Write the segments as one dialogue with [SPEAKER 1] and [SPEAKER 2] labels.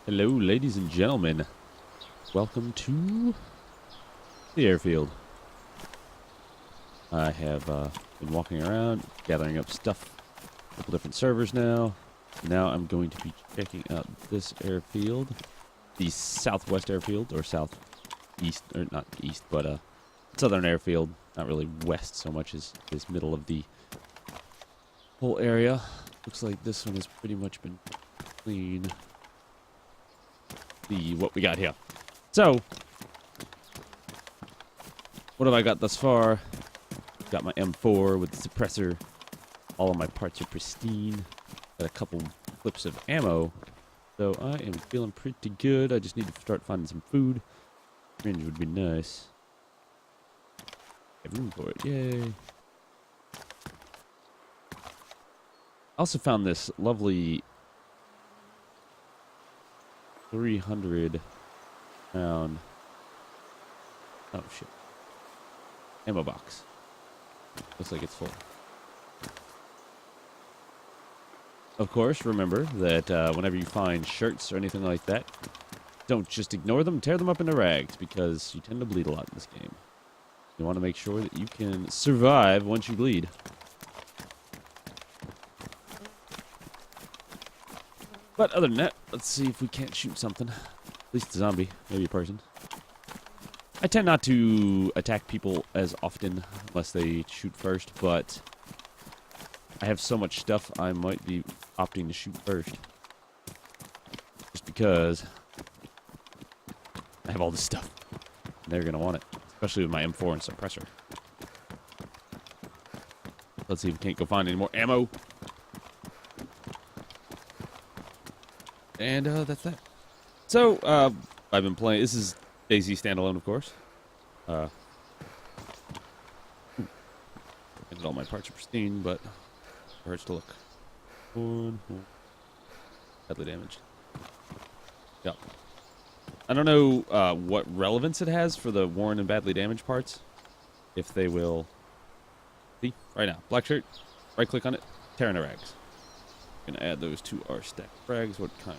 [SPEAKER 1] Hello, ladies and gentlemen. Welcome to the airfield. I have been walking around, gathering up stuff. A couple different servers now. Now I'm going to be checking out this airfield. The southwest airfield, or southeast, or not east, but southern airfield. Not really west so much as middle of the whole area. Looks like this one has pretty much been clean. See what we got here. So, what have I got thus far? Got my M4 with the suppressor. All of my parts are pristine. Got a couple clips of ammo. So I am feeling pretty good. I just need to start finding some food. Syringe would be nice. Have room for it. Yay. I also found this lovely 300 pound, oh shit, ammo box. Looks like it's full. Of course, remember that whenever you find shirts or anything like that, don't just ignore them, tear them up into rags, because you tend to bleed a lot in this game. You want to make sure that you can survive once you bleed. But other than that, let's see if we can't shoot something. At least a zombie, maybe a person. I tend not to attack people as often unless they shoot first, but I have so much stuff I might be opting to shoot first. Just because I have all this stuff. And they're going to want it, especially with my M4 and suppressor. Let's see if we can't go find any more ammo. And that's that. So, I've been playing. This is DayZ Standalone, of course. And all my parts are pristine, but it hurts to look. Badly damaged. Yep. I don't know what relevance it has for the worn and badly damaged parts. If they will. See? Right now. Black shirt. Right click on it. Tear into rags. Gonna add those to our stack of rags. What kind?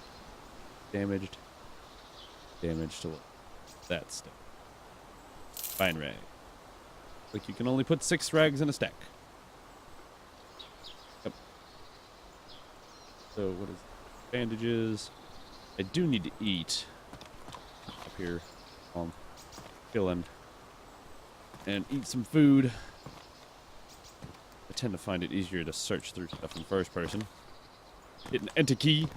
[SPEAKER 1] Damaged. Damage to what? That stuff. Fine rag. Like you can only put 6 rags in a stack. Yep. So what is it? Bandages. I do need to eat. Up here. Chilling. And eat some food. I tend to find it easier to search through stuff in first person. Hit an enter key.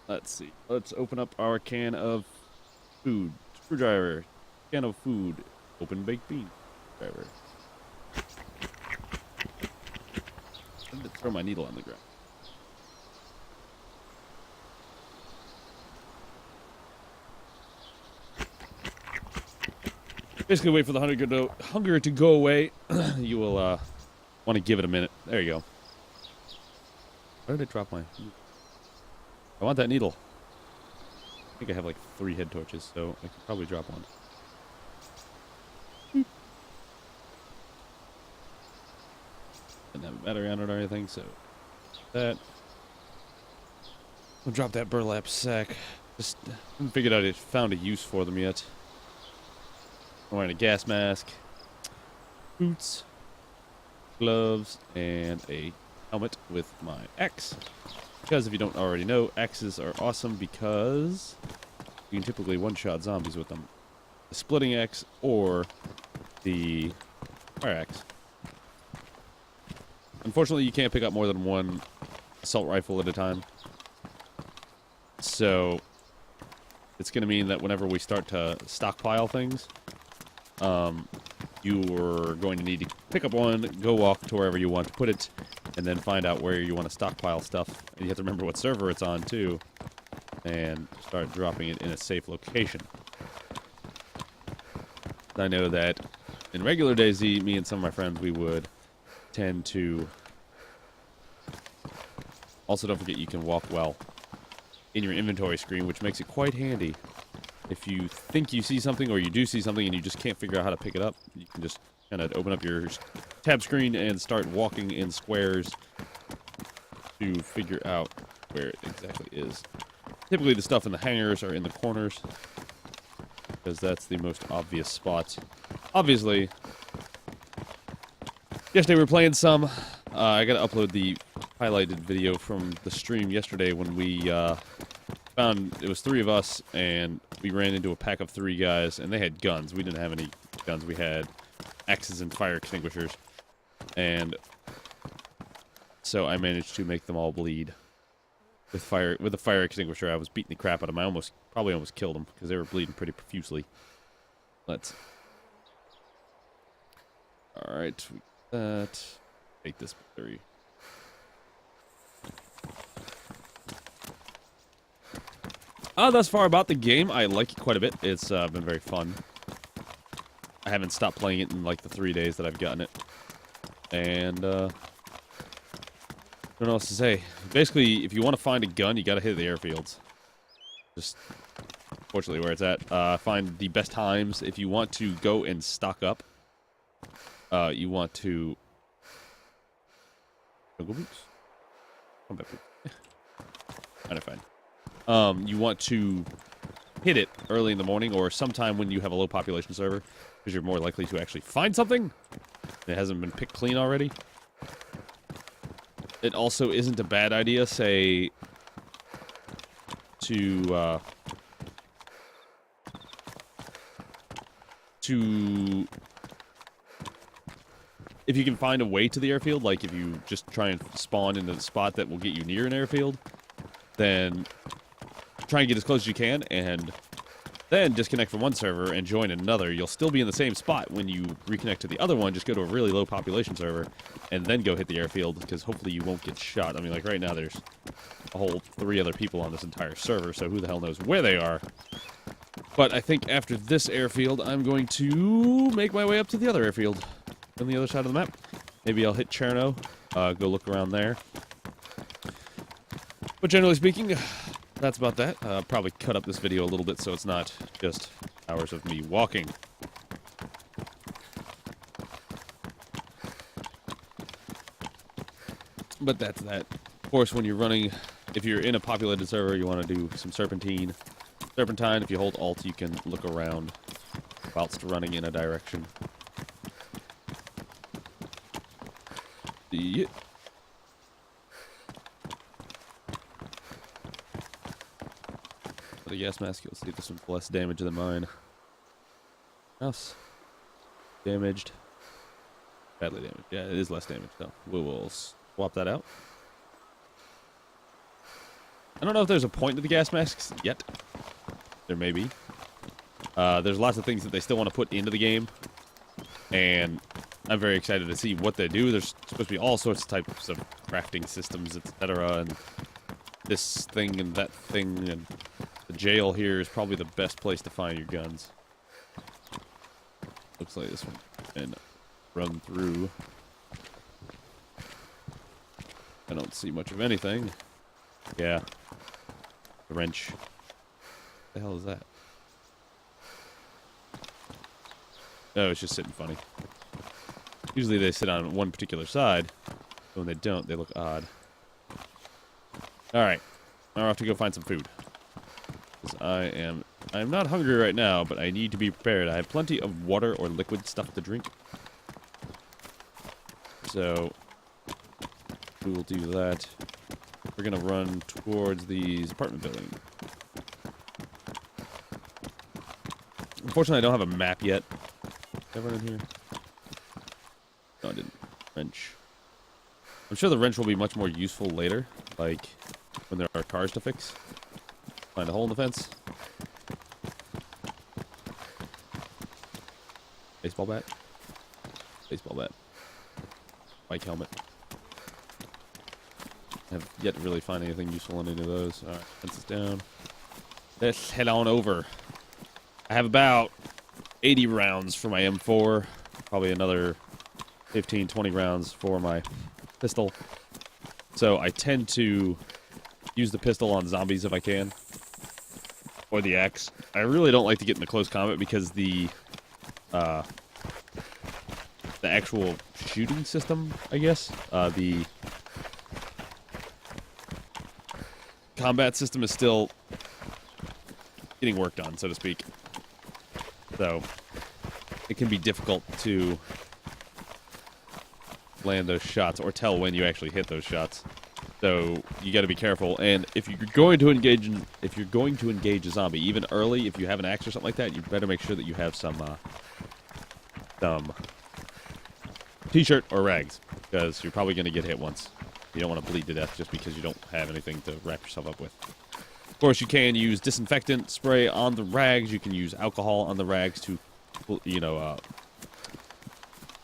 [SPEAKER 1] Let's see. Let's open up our can of food. Screwdriver. Can of food. Open baked bean. Screwdriver. I need to throw my needle on the ground. Basically, wait for the hunger to go away. You will want to give it a minute. There you go. Where did I drop my... I want that needle. I think I have like 3 head torches, so I could probably drop one. Didn't have a battery on it or anything, so that. I'll drop that burlap sack. Just haven't figured out it found a use for them yet. I'm wearing a gas mask, boots, gloves, and a helmet with my axe. Because if you don't already know, axes are awesome because you can typically one-shot zombies with them. The splitting axe or the fire axe. Unfortunately, you can't pick up more than one assault rifle at a time. So it's going to mean that whenever we start to stockpile things, you're going to need to pick up one, go walk to wherever you want to put it, and then find out where you want to stockpile stuff. And you have to remember what server it's on, too, and start dropping it in a safe location. I know that in regular DayZ, me and some of my friends, we would tend to... Also, don't forget you can walk well in your inventory screen, which makes it quite handy. If you think you see something, or you do see something, and you just can't figure out how to pick it up, you can just kind of open up your tab screen and start walking in squares to figure out where it exactly is. Typically the stuff in the hangars are in the corners, because that's the most obvious spot. Obviously, yesterday we were playing some. I gotta upload the highlighted video from the stream yesterday when we found, it was 3 of us, and we ran into a pack of 3 guys, and they had guns. We didn't have any guns. We had axes and fire extinguishers. And so I managed to make them all bleed with a fire extinguisher. I was beating the crap out of them. I probably almost killed them because they were bleeding pretty profusely. Let's. All right, that. Take this 3. Thus far about the game, I like it quite a bit. It's been very fun. I haven't stopped playing it in like the 3 days that I've gotten it. And, don't know what else to say. Basically, if you want to find a gun, you gotta hit the airfields. Just, fortunately, where it's at. Find the best times. If you want to go and stock up, you want to... Jungle boots? Combat boots. Kind of fine. You want to hit it early in the morning or sometime when you have a low population server, because you're more likely to actually find something that hasn't been picked clean already. It also isn't a bad idea, say, to if you can find a way to the airfield, like if you just try and spawn into the spot that will get you near an airfield, then try and get as close as you can, and then disconnect from one server and join another. You'll still be in the same spot when you reconnect to the other one. Just go to a really low population server, and then go hit the airfield, because hopefully you won't get shot. I mean, like right now there's a whole 3 other people on this entire server, so who the hell knows where they are. But I think after this airfield, I'm going to make my way up to the other airfield on the other side of the map. Maybe I'll hit Cherno, go look around there. But generally speaking, that's about that. Probably cut up this video a little bit so it's not just hours of me walking. But that's that. Of course, when you're running, if you're in a populated server, you want to do some serpentine. Serpentine, if you hold Alt, you can look around whilst running in a direction. Yeah. The gas mask, you'll see this one's less damage than mine. House. Damaged. Badly damaged. Yeah, it is less damage, though. We will swap that out. I don't know if there's a point to the gas masks yet. There may be. There's lots of things that they still want to put into the game. And I'm very excited to see what they do. There's supposed to be all sorts of types of crafting systems, etc. And this thing and that thing. And the jail here is probably the best place to find your guns. Looks like this one can run through. I don't see much of anything. Yeah. The wrench. What the hell is that? Oh, it's just sitting funny. Usually they sit on one particular side. But when they don't, they look odd. Alright. Now we're off to go find some food. Because I'm not hungry right now, but I need to be prepared. I have plenty of water or liquid stuff to drink. So we will do that. We're gonna run towards these apartment building. Unfortunately, I don't have a map yet. Did I run in here? No, I didn't. Wrench. I'm sure the wrench will be much more useful later, like when there are cars to fix. Find a hole in the fence. Baseball bat. Baseball bat. Bike helmet. I have yet to really find anything useful in any of those. Alright, fence is down. Let's head on over. I have about 80 rounds for my M4. Probably another 15, 20 rounds for my pistol. So I tend to use the pistol on zombies if I can. Or the axe. I really don't like to get into close combat because the actual shooting system, I guess, the combat system is still getting worked on, so to speak. So it can be difficult to land those shots or tell when you actually hit those shots. So you got to be careful. And if you're going to engage a zombie, even early, if you have an axe or something like that, you better make sure that you have some t-shirt or rags, because you're probably going to get hit once. You don't want to bleed to death just because you don't have anything to wrap yourself up with. Of course, you can use disinfectant spray on the rags. You can use alcohol on the rags to, you know,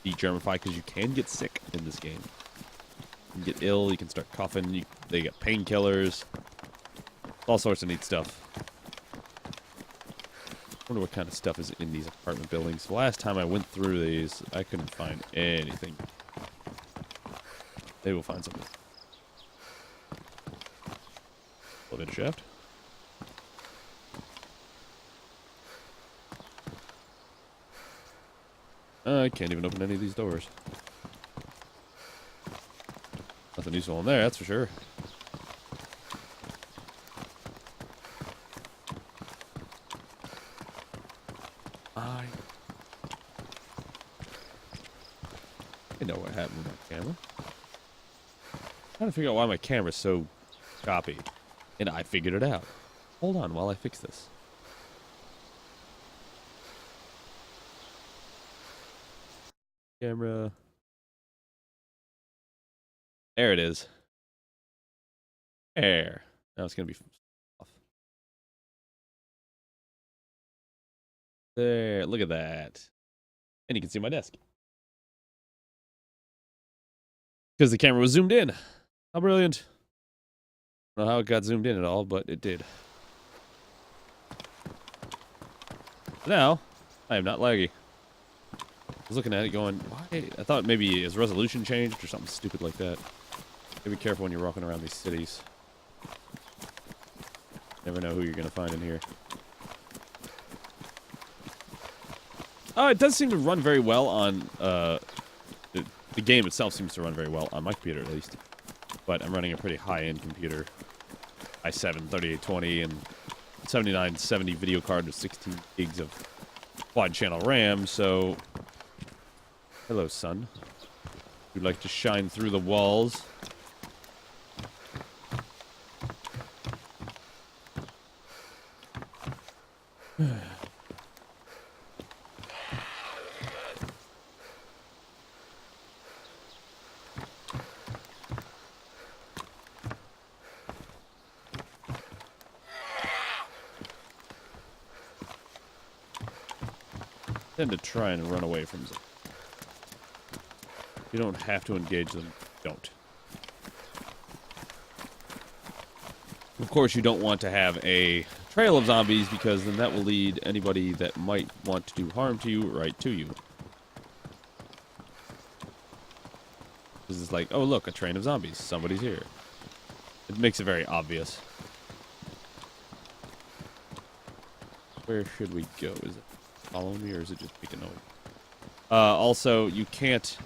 [SPEAKER 1] de-germify, because you can get sick in this game. You can get ill, you can start coughing, they get painkillers, all sorts of neat stuff. I wonder what kind of stuff is in these apartment buildings. The last time I went through these, I couldn't find anything. Maybe we'll find something. Elevator shaft. I can't even open any of these doors. Nothing useful in there, that's for sure. I know what happened with my camera. I'm trying to figure out why my camera's so choppy. And I figured it out. Hold on while I fix this. Camera. There it is. There. Now it's going to be off. There. Look at that. And you can see my desk. Because the camera was zoomed in. How brilliant. I don't know how it got zoomed in at all, but it did. Now, I am not laggy. I was looking at it going, why? I thought maybe his resolution changed or something stupid like that. Be careful when you're walking around these cities. Never know who you're going to find in here. Oh, it does seem to run very well on, the game itself seems to run very well on my computer at least. But I'm running a pretty high-end computer. i7 3820 and 7970 video card with 16 gigs of quad-channel RAM, so... Hello, son. You'd like to shine through the walls? Tend to try and run away from them. You don't have to engage them. Don't. Of course, you don't want to have a trail of zombies, because then that will lead anybody that might want to do harm to you right to you. Because it's like, oh look, a train of zombies. Somebody's here. It makes it very obvious. Where should we go? Is it follow me, or is it just make a noise? Also, you can't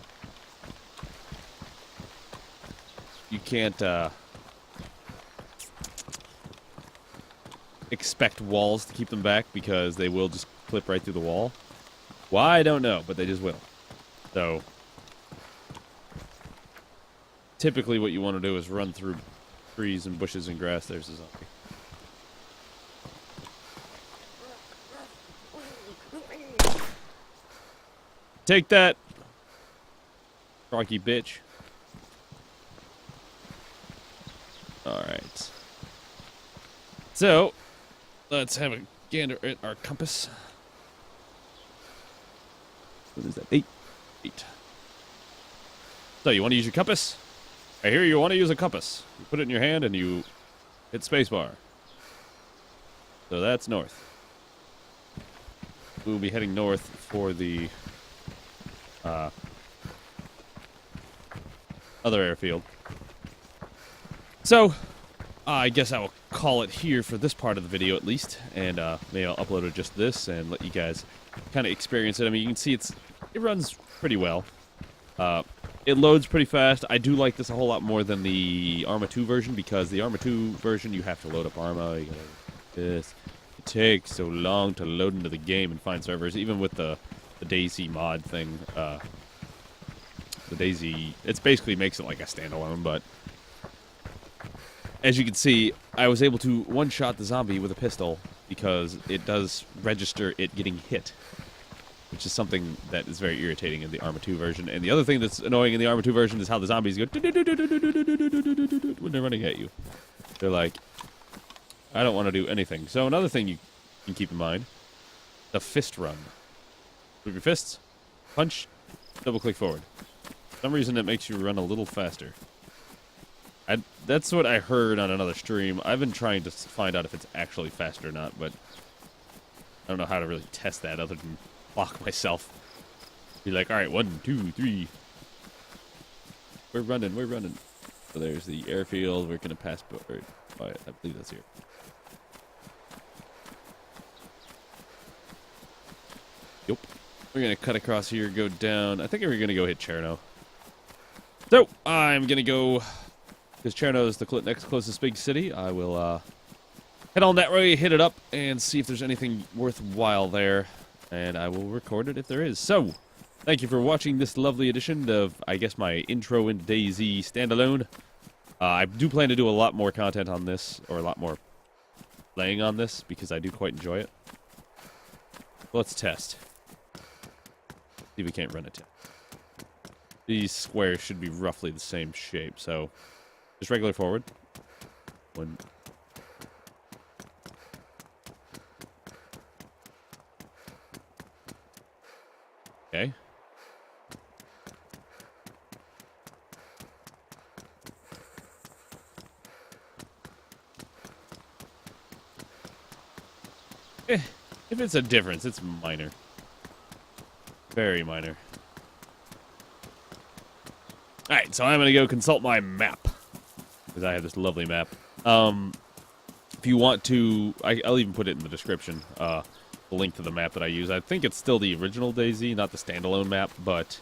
[SPEAKER 1] expect walls to keep them back, because they will just clip right through the wall. Why, I don't know, but they just will. So, typically what you want to do is run through trees and bushes and grass. There's a zombie. Take that, rocky bitch. Alright. So, let's have a gander at our compass. What is that? 8. 8. So, you want to use your compass? I hear you want to use a compass. You put it in your hand and you hit spacebar. So that's north. We'll be heading north for the other airfield. So, I guess I will call it here for this part of the video at least, and maybe I'll upload it just this and let you guys kind of experience it. I mean, you can see it runs pretty well. It loads pretty fast. I do like this a whole lot more than the Arma 2 version, because the Arma 2 version, you have to load up Arma. You gotta this. It takes so long to load into the game and find servers, even with the DayZ mod thing. The DayZ, it basically makes it like a standalone, but as you can see, I was able to one-shot the zombie with a pistol because it does register it getting hit, which is something that is very irritating in the Arma 2 version. And the other thing that's annoying in the Arma 2 version is how the zombies go when they're running at you. They're like, I don't want to do anything. So another thing you can keep in mind, the fist run. With your fists, punch, double-click forward. For some reason, it makes you run a little faster. That's what I heard on another stream. I've been trying to find out if it's actually faster or not, but I don't know how to really test that other than block myself. Be like, all right, 1, 2, 3. We're running, we're running. So there's the airfield. We're going to pass by it. I believe that's here. Yep. We're going to cut across here, go down. I think we're going to go hit Cherno. So, I'm going to go, because Cherno is the next closest big city. I will head on that way, hit it up, and see if there's anything worthwhile there. And I will record it if there is. So, thank you for watching this lovely edition of, I guess, my intro into DayZ Standalone. I do plan to do a lot more content on this, or a lot more playing on this, because I do quite enjoy it. Let's test. See if we can't run it. These squares should be roughly the same shape, so just regular forward. 1. Okay. If it's a difference, it's minor. Very minor. Alright, so I'm going to go consult my map. Because I have this lovely map. If you want to, I'll even put it in the description. The link to the map that I use. I think it's still the original DayZ, not the standalone map, but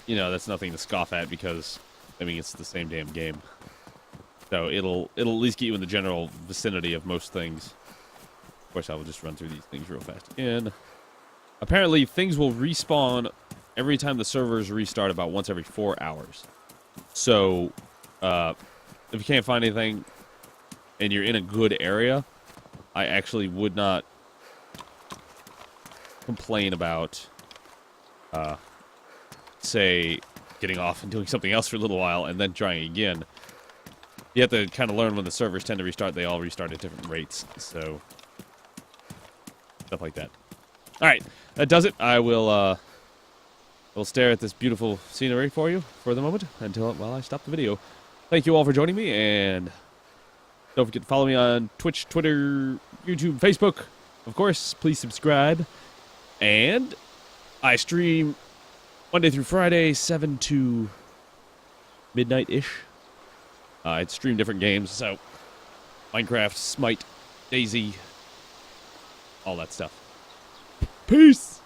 [SPEAKER 1] you know, that's nothing to scoff at because I mean it's the same damn game. So it'll at least get you in the general vicinity of most things. Of course, I will just run through these things real fast again. Apparently, things will respawn every time the servers restart about once every 4 hours. So, if you can't find anything and you're in a good area, I actually would not complain about, say, getting off and doing something else for a little while and then trying again. You have to kind of learn when the servers tend to restart. They all restart at different rates, so stuff like that. All right, that does it. I will stare at this beautiful scenery for you for the moment while I stop the video. Thank you all for joining me, and don't forget to follow me on Twitch, Twitter, YouTube, Facebook. Of course, please subscribe. And I stream Monday through Friday, 7 to midnight-ish. I stream different games, so Minecraft, Smite, DayZ, all that stuff. Peace!